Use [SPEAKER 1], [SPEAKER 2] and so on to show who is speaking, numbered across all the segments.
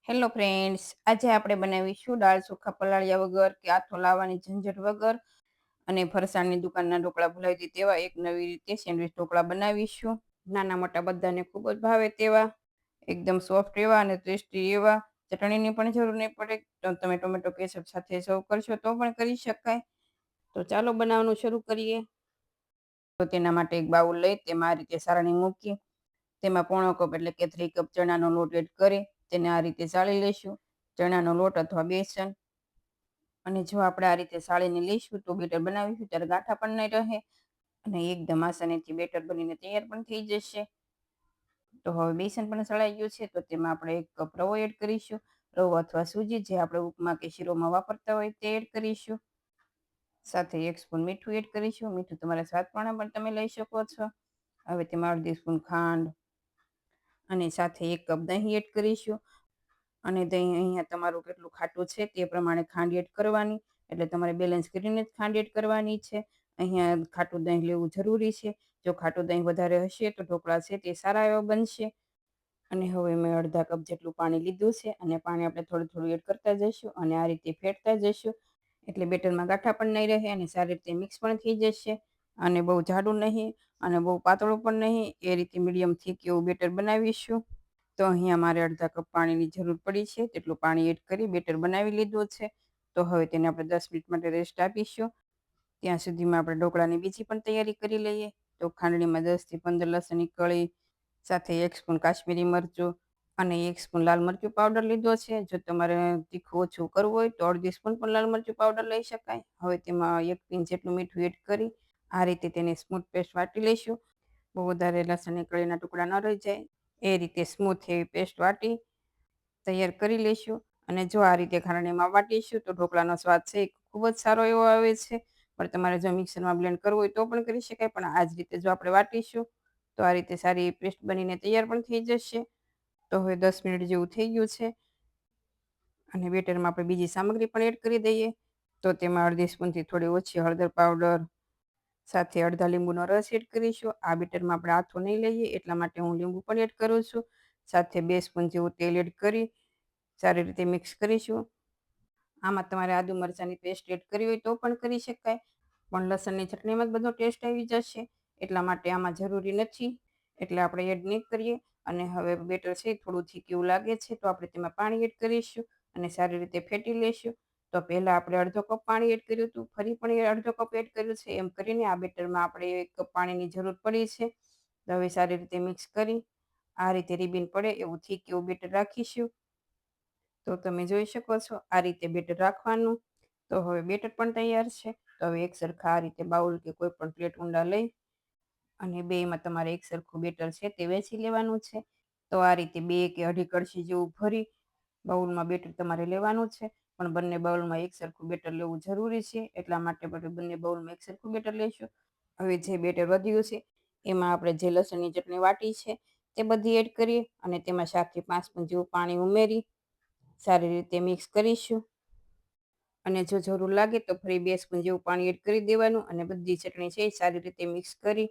[SPEAKER 1] Hello friends, આજે આપણે બનાવીશું દાળ ચોખા પલાળ્યા વગર કે આથો લાવવાની ઝંઝટ વગર અને ફરસાણની દુકાનના ઢોકળા ભૂલાઈ જાય તેવા એક નવી રીતે સેન્ડવિચ ઢોકળા બનાવીશું. નાના મોટા બધાને ખૂબ જ ભાવે તેવા એકદમ સોફ્ટ એવા અને ટેસ્ટી એવા. ચટણીની પણ જરૂર નહીં પડે. તો તમે ટોમેટો કેચઅપ સાથે સર્વ કરશો તો પણ કરી શકાય. તો ચાલો બનાવવાનું શરૂ કરીએ. તો તેના માટે એક બાઉલ લઈ તેમાં આ રીતે સારણી મૂકી તેમાં પોણો કપ એટલે કે 3 કપ ચણાનો લોટ એડ કરી તેને આ રીતે ચાળી લઈશું. ચણાનો લોટ અથવા બેસન. અને જો આપણે આ રીતે ચાળીને લઈશું તો બેટર બનાવીશું ત્યારે ગાંઠા પણ નહીં રહે અને એકદમ આસાનીથી બેટર બનીને તૈયાર પણ થઈ જશે. તો હવે બેસન પણ ચડાઈ ગયું છે તો તેમાં આપણે 1 કપ રવો એડ કરીશું. રવો અથવા સૂજી જે આપણે ઉપમા કે શીરોમાં વાપરતા હોય તે એડ કરીશું. સાથે 1 સ્પૂન મીઠું એડ કરીશું. મીઠું તમારા સ્વાદ પ્રમાણે પણ તમે લઈ શકો છો. હવે તેમાં અડધી સ્પૂન ખાંડ અને સાથે 1 કપ દહીં એડ કરીશું. અને દહીં અહીંયા તમારું કેટલું ખાટું છે તે પ્રમાણે ખાંડ એડ કરવાની. એટલે તમારે બેલેન્સ કરીને જ ખાંડ એડ કરવાની છે. અહીંયા ખાટું દહીં લેવું જરૂરી છે. જો ખાટું દહીં વધારે હશે તો ઢોકળા છે તે સારા એવા બનશે. અને હવે મેં અડધા કપ જેટલું પાણી લીધું છે અને પાણી આપણે થોડું થોડું એડ કરતા જઈશું અને આ રીતે ફેટતા જઈશું. એટલે બેટરમાં ગાંઠા પણ નહીં રહે અને સારી રીતે મિક્સ પણ થઈ જશે. અને બહુ જાડું નહીં અને બહુ પાતળું પણ નહીં, એ રીતે મીડિયમ થીક એવું બેટર બનાવીશું. તો અહીંયા મારે અડધા કપ પાણીની જરૂર પડી છે તેટલું પાણી એડ કરી બેટર બનાવી લીધું છે. તો હવે તેને આપણે 10 મિનિટ માટે રેસ્ટ આપીશું. ત્યાં સુધીમાં આપણે ઢોકળાની બીજી પણ તૈયારી કરી લઈએ. તો ખાંડણીમાં 10 થી 15 લસણની કળી સાથે 1 સ્પૂન કાશ્મીરી મરચું અને 1 સ્પૂન લાલ મરચું પાવડર લીધો છે. જો તમારે તીખું ઓછું કરવું હોય તો અડધી સ્પૂન પણ લાલ મરચું પાવડર લઈ શકાય. હવે તેમાં 1 પિંચ જેટલું મીઠું એડ કરી આ રીતે તેને સ્મૂથ પેસ્ટ વાટી લઈશું. બહુ વધારે લસણની કળીના ટુકડા ન રહી જાય એ રીતે સ્મૂથ એવી પેસ્ટ વાટી તૈયાર કરી લઈશું. અને જો આ રીતે ખાંડણીમાં વાટીશું તો ઢોકળાનો સ્વાદ છે ખૂબ જ સારો એવો આવે છે. પણ તમારે જો મિક્સરમાં બ્લેન્ડ કરવું હોય તો પણ કરી શકાય, પણ આ જ રીતે જો આપણે વાટીશું તો આ રીતે સારી પેસ્ટ બનીને તૈયાર પણ થઈ જશે. તો હવે 10 મિનિટ જેવું થઈ ગયું છે અને બેટરમાં આપણે બીજી સામગ્રી પણ એડ કરી દઈએ. તો તેમાં અડધી સ્પૂનથી થોડી ઓછી હળદર પાવડર સાથે અડધા લીંબુનો રસ એડ કરીશું. આ બેટરમાં આપણે આથો નહીં લઈએ એટલા માટે હું લીંબુ પણ એડ કરું છું. સાથે 2 સ્પૂન જેવું તેલ એડ કરી સારી રીતે મિક્સ કરીશું. આમાં તમારે આદુ મરચાંની પેસ્ટ એડ કરવી હોય તો પણ કરી શકાય, પણ લસણની ચટણીમાં જ બધો ટેસ્ટ આવી જશે એટલા માટે આમાં જરૂરી નથી, એટલે આપણે એડ નહીં કરીએ. અને હવે બેટર છે થોડું થીક એવું લાગે છે તો આપણે તેમાં પાણી એડ કરીશું અને સારી રીતે ફેટી લઈશું. તો પહેલાં આપણે અડધો કપ પાણી એડ કર્યું હતું, ફરી પણ અડધો કપ એડ કર્યું છે. એમ કરીને આ બેટરમાં આપણે 1 કપ પાણીની જરૂર પડી છે. તો હવે સારી રીતે મિક્સ કરી આ રીતે રિબીન પડે એવું થીક એવું બેટર રાખીશું. તો તમે જોઈ શકો છો આ રીતે બેટર રાખવાનું. તો હવે બેટર પણ તૈયાર છે. તો હવે એક સરખા આ રીતે બાઉલ કે કોઈ પણ પ્લેટ ઊંડા લઈ અને બેયમાં તમારે એક સરખું બેટર છે તે વેચી લેવાનું છે. તો આ રીતે 2 કે અઢી કળશી જેવું ભરી બાઉલમાં બેટર તમારે લેવાનું છે. પણ બંને બાઉલમાં એક સરખું બેટર લેવું જરૂરી છે એટલા માટે બંને બાઉલમાં એક સરખું બેટર લઈશું. હવે જે બેટર વધ્યું છે એમાં આપણે જે લસણની ચટણી વાટી છે તે બધી એડ કરીએ અને તેમાં 4 થી 5 સ્પૂન જેવું પાણી ઉમેરી સારી રીતે મિક્સ કરીશું. અને જો જરૂર લાગે તો ફરી 2 સ્પૂન જેવું પાણી એડ કરી દેવાનું અને બધી ચટણી છે એ સારી રીતે મિક્સ કરી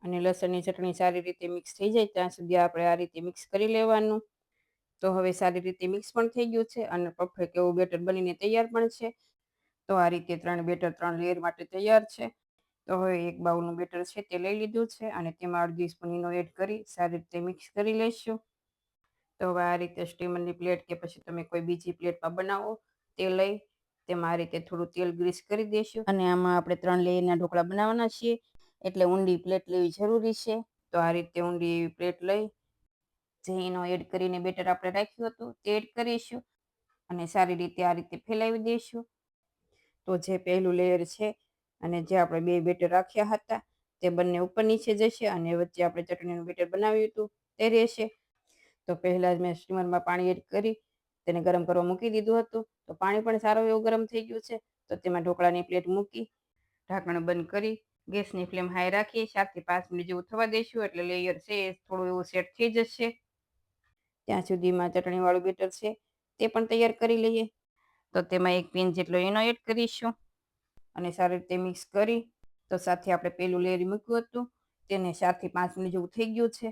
[SPEAKER 1] અને લસણની ચટણી સારી રીતે મિક્સ થઈ જાય ત્યાં સુધી આપણે આ રીતે મિક્સ કરી લેવાનું. તો હવે સારી રીતે મિક્સ પણ થઈ ગયું છે અને પરફેક્ટ એવું બેટર બનીને તૈયાર પણ છે. તો આ રીતે 3 બેટર 3 લેયર માટે તૈયાર છે. તો હવે એક બાઉલનું બેટર છે તે લઈ લીધું છે અને તેમાં અડધી સ્પૂન ઈનો એડ કરી સારી રીતે મિક્સ કરી લઈશું. તો હવે આ રીતે સ્ટીમરની પ્લેટ કે પછી તમે કોઈ બીજી પ્લેટમાં બનાવો તે લઈ તેમાં આ રીતે થોડું તેલ ગ્રીસ કરી દઈશું. અને આમાં આપણે 3 લેયરના ઢોકળા બનાવવાના છીએ એટલે ઊંડી પ્લેટ લેવી જરૂરી છે. તો આ રીતે ઊંડી પ્લેટ લઈ જે ઈનો એડ કરીને બેટર આપણે રાખ્યું હતું તે એડ કરીશું અને સારી રીતે આ રીતે ફેલાવી દઈશું. તો જે પહેલું લેયર છે અને જે આપણે 2 બેટર રાખ્યા હતા તે બંને ઉપર નીચે જશે અને વચ્ચે આપણે ચટણીનું બેટર બનાવ્યું હતું તે રહેશે. તો પહેલાં જ મેં સ્ટીમરમાં પાણી એડ કરી તેને ગરમ કરવા મૂકી દીધું હતું. તો પાણી પણ સારું એવું ગરમ થઈ ગયું છે. તો તેમાં ઢોકળાની પ્લેટ મૂકી ઢાંકણ બંધ કરી ગેસની ફ્લેમ હાઈ રાખી 4 થી 5 મિનિટ જેવું થવા દઈશું એટલે લેયર છે એ થોડું એવું સેટ થઈ જશે. ત્યાં સુધીમાં ચટણીવાળું બેટર છે તે પણ તૈયાર કરી લઈએ. તો તેમાં 1 પિંચ જેટલો ઈનો એડ કરીશું અને સારી રીતે મિક્સ કરી તો સાથે આપણે પેલું લેયર મૂક્યું હતું તેને 4 થી 5 મિનિટ જેવું થઈ ગયું છે.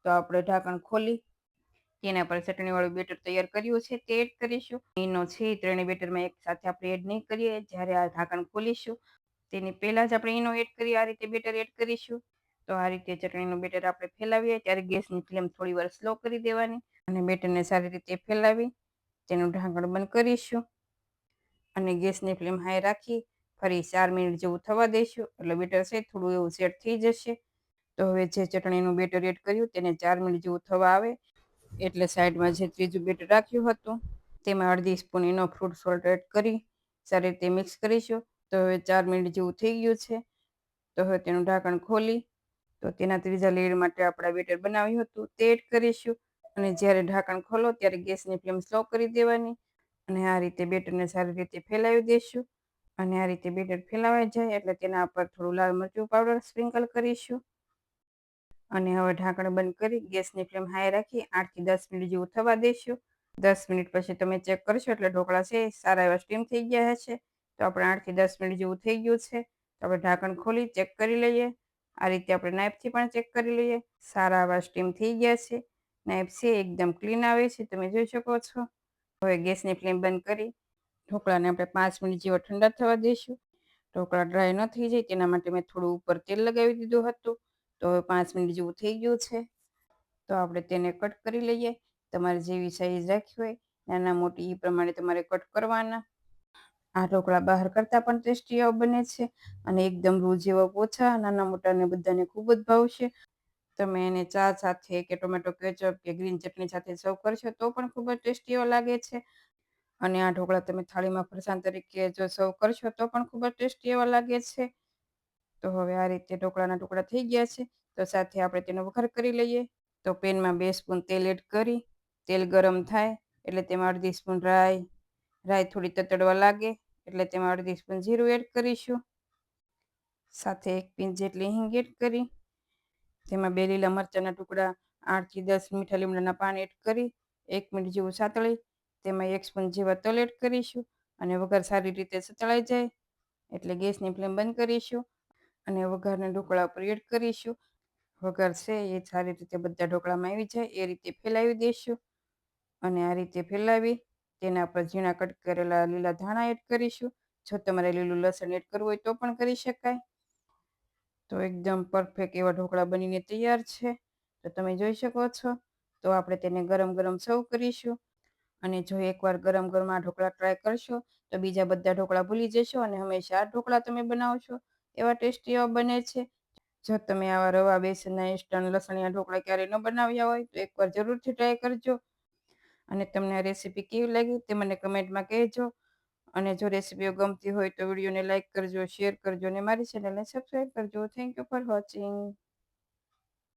[SPEAKER 1] તો આપણે ઢાંકણ ખોલી તેના પર ચટણીવાળું બેટર તૈયાર કર્યું છે તે એડ કરીશું. ઈનો છે એ ત્રણેય બેટરમાં એક સાથે આપણે એડ નહીં કરીએ. જ્યારે આ ઢાંકણ ખોલીશું તેની પહેલા જ આપણે ઈનો એડ કરી આ રીતે બેટર એડ કરીશું. તો આ રીતે ચટણીનું બેટર આપણે ફેલાવીએ ત્યારે ગેસની ફ્લેમ થોડી વાર સ્લો કરી દેવાની અને બેટરને સારી રીતે ફેલાવી તેનું ઢાંકણ બંધ કરીશું અને ગેસની ફ્લેમ હાઈ રાખી ફરી 4 મિનિટ જેવું થવા દઈશું. એટલે બેટર છે થોડું એવું સેટ થઈ જશે. તો હવે જે ચટણીનું બેટર એડ કર્યું તેને 4 મિનિટ જેવું થવા આવે એટલે સાઈડમાં જે ત્રીજું બેટર રાખ્યું હતું તેમાં અડધી spoon Eno fruit salt add કરી સારી રીતે મિક્સ કરીશું. તો હવે 4 મિનિટ જેવું થઈ ગયું છે. તો હવે તેનું ઢાંકણ ખોલી તો તેના ત્રીજા લેયર માટે આપણે બેટર બનાવ્યું હતું તે એડ કરીશું અને જ્યારે ઢાંકણ ખોલો ત્યારે ગેસની ફ્લેમ સ્લો કરી દેવાની અને આ રીતે બેટરને સારી રીતે ફેલાવી દઈશું અને આ રીતે બેટર ફેલાવાઈ જાય એટલે તેના પર થોડું લાલ મરચું પાવડર સ્પ્રિંકલ કરીશું અને હવે ઢાંકણ બંધ કરી ગેસની ફ્લેમ હાઈ રાખી 8 થી 10 મિનિટ જેવું થવા દઈશું. 10 મિનિટ પછી તમે ચેક કરશો એટલે ઢોકળા છે સારા એવા સ્ટીમ થઈ ગયા હશે. તો આપણે 8 થી 10 મિનિટ જેવું થઈ ગયું છે. તો આપણે ઢાંકણ ખોલી ચેક કરી લઈએ. આ રીતે આપણે નાઇફથી પણ ચેક કરી લઈએ. સારા એવા સ્ટીમ થઈ ગયા છે. નાઇફ છે એકદમ ક્લીન આવે છે, તમે જોઈ શકો છો. હવે ગેસની ફ્લેમ બંધ કરી ઢોકળાને આપણે 5 મિનિટ જેવા ઠંડા થવા દઈશું. ઢોકળા ડ્રાય ન થઈ જાય તેના માટે મેં થોડું ઉપર તેલ લગાવી દીધું હતું. તો હવે 5 મિનિટ જેવું થઈ ગયું છે. તો આપણે તેને કટ કરી લઈએ. તમારે જેવી સાઈઝ રાખવી હોય નાના મોટી એ પ્રમાણે તમારે કટ કરવાના. આ ઢોકળા બહાર કરતાં પણ ટેસ્ટી એવા બને છે અને એકદમ રૂ જેવા પોચા નાના મોટાને બધાને ખૂબ જ ભાવશે. તમે એને ચા સાથે કે ટોમેટો કેચઅપ કે ગ્રીન ચટણી સાથે સર્વ કરશો તો પણ ખૂબ જ ટેસ્ટી એવા લાગે છે અને આ ઢોકળા તમે થાળીમાં ફરસાણ તરીકે જો સર્વ કરશો તો પણ ખૂબ જ ટેસ્ટી એવા લાગે છે. તો હવે આ રીતે ઢોકળાના ટુકડા થઈ ગયા છે. તો સાથે આપણે તેનો વઘાર કરી લઈએ. તો પેનમાં 2 સ્પૂન તેલ એડ કરી તેલ ગરમ થાય એટલે તેમાં અડધી સ્પૂન રાઈ થોડી તતડવા લાગે એટલે તેમાં અડધી સ્પૂન જીરું એડ કરીશું. સાથે 1 પિંચ જેટલી હિંગ એડ કરી તેમાં 2 લીલા મરચાંના ટુકડા 8 થી 10 મીઠા લીમડાના પાન એડ કરી 1 મિનિટ જેવું સાતળી તેમાં 1 સ્પૂન જેવા તલ એડ કરીશું અને વઘાર સારી રીતે સતળાઈ જાય એટલે ગેસની ફ્લેમ બંધ કરીશું અને વઘારને ઢોકળા ઉપર એડ કરીશું. વઘાર છે એ સારી રીતે બધા ઢોકળામાં આવી જાય એ રીતે ફેલાવી દઈશું અને આ રીતે ફેલાવી તેના પર ઝીણા કટ કરેલા લીલા ધાણા એડ કરીશું. જો તમારે લીલું લસણ એડ કરવું હોય તો પણ કરી શકાય. તો એકદમ પરફેક્ટ એવા ઢોકળા બનીને તૈયાર છે. તો તમે જોઈ શકો છો. તો આપણે તેને ગરમ ગરમ સર્વ કરીશું અને જો એકવાર ગરમ ગરમ આ ઢોકળા ટ્રાય કરશો તો બીજા બધા ઢોકળા ભૂલી જશો અને હંમેશા આ ઢોકળા તમે બનાવશો એવા ટેસ્ટી એવા બને છે. જો તમે આવા રવા બેસનના ઇન્સ્ટન્ટ લસણિયા ઢોકળા ક્યારેય ન બનાવ્યા હોય તો એકવાર જરૂરથી ટ્રાય કરજો અને તમને આ રેસીપી કેવી લાગી તે મને કમેન્ટમાં કહેજો અને જો રેસીપીઓ ગમતી હોય તો વિડીયોને લાઇક કરજો, શેર કરજો અને મારી ચેનલને સબસ્ક્રાઈબ કરજો. Thank you for watching.